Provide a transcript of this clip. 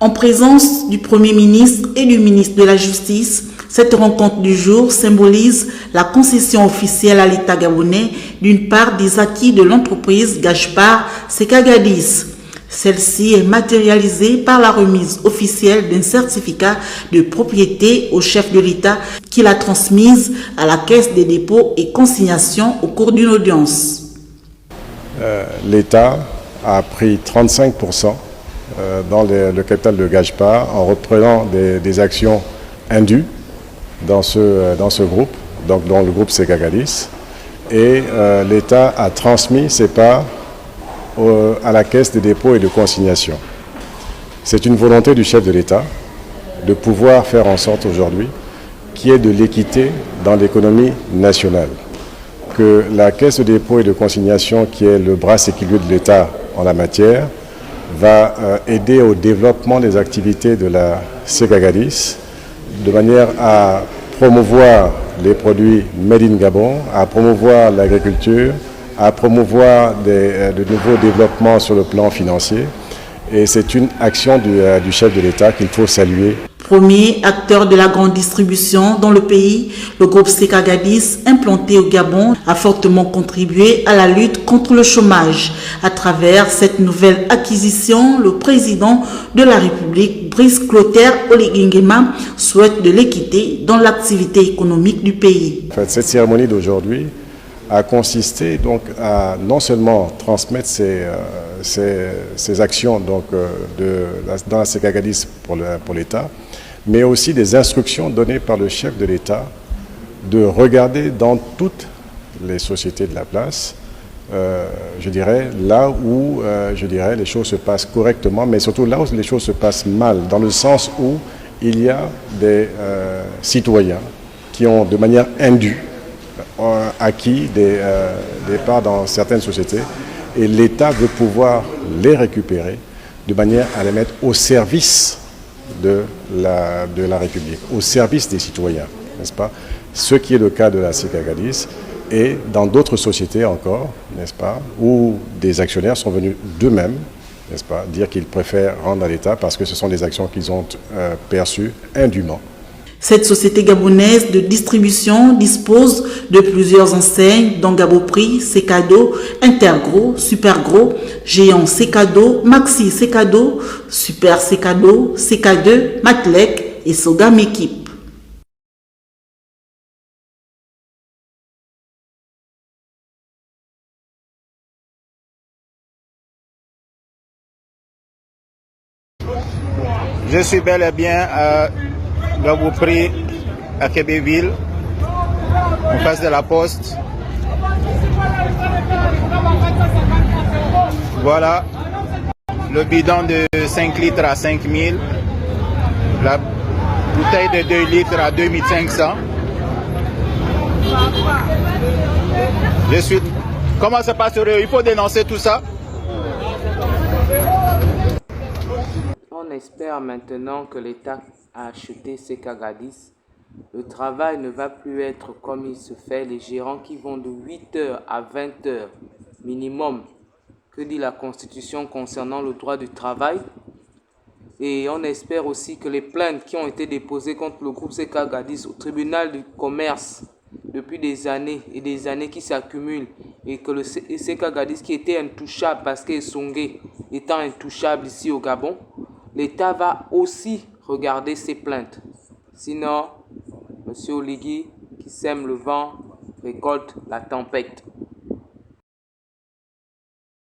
En présence du Premier ministre et du ministre de la Justice, cette rencontre du jour symbolise la concession officielle à l'État gabonais d'une part des acquis de l'entreprise Gashpar Sekagadis. Celle-ci est matérialisée par la remise officielle d'un certificat de propriété au chef de l'État qui l'a transmise à la Caisse des dépôts et consignations au cours d'une audience. L'État a pris 35% dans le capital de Gashpar en reprenant des actions indues dans ce groupe, donc dans le groupe Sekagadis. Et l'État a transmis ses parts à la Caisse des dépôts et de consignation. C'est une volonté du chef de l'État de pouvoir faire en sorte aujourd'hui qu'il y ait de l'équité dans l'économie nationale. Que la Caisse de dépôt et de consignation, qui est le bras séculier de l'État en la matière, va aider au développement des activités de la Sekagadis de manière à promouvoir les produits Made in Gabon, à promouvoir l'agriculture, à promouvoir de nouveaux développements sur le plan financier. Et c'est une action du chef de l'État qu'il faut saluer. Premier acteur de la grande distribution dans le pays, le groupe Sekagadis, implanté au Gabon, a fortement contribué à la lutte contre le chômage. À travers cette nouvelle acquisition, le président de la République, Brice Clotaire Oligui Nguema, souhaite de l'équité dans l'activité économique du pays. En fait, cette cérémonie d'aujourd'hui a consisté donc à non seulement transmettre ces actions donc, dans la Sekagadis pour l'État, mais aussi des instructions données par le chef de l'État de regarder dans toutes les sociétés de la place, je dirais, là où les choses se passent correctement, mais surtout là où les choses se passent mal, dans le sens où il y a des citoyens qui ont de manière indue acquis des parts dans certaines sociétés, et l'État veut pouvoir les récupérer de manière à les mettre au service de la République, au service des citoyens, n'est-ce pas? Ce qui est le cas de la Sekagadis et dans d'autres sociétés encore, n'est-ce pas, où des actionnaires sont venus d'eux-mêmes, n'est-ce pas, dire qu'ils préfèrent rendre à l'État parce que ce sont des actions qu'ils ont perçues indûment. Cette société gabonaise de distribution dispose de plusieurs enseignes dont Gaboprix, Secado, Intergros, Supergros, Géant Secado, Maxi Secado, Super Secado, Seka2, Matlek et Sogam Équipe. Je suis bel et bien à Gaboprix à Québéville, en face de la poste. Voilà, le bidon de 5 litres à 5 000, la bouteille de 2 litres à 2 500. Comment ça passe? Il faut dénoncer tout ça. On espère maintenant que l'État a acheté Sekagadis. Le travail ne va plus être comme il se fait. Les gérants qui vont de 8h à 20h minimum. Que dit la Constitution concernant le droit du travail? Et on espère aussi que les plaintes qui ont été déposées contre le groupe Sekagadis au tribunal du commerce depuis des années et des années qui s'accumulent, et que le Sekagadis qui était intouchable parce que Songé étant intouchable ici au Gabon, l'État va aussi regarder ces plaintes. Sinon, M. Oligui qui sème le vent récolte la tempête.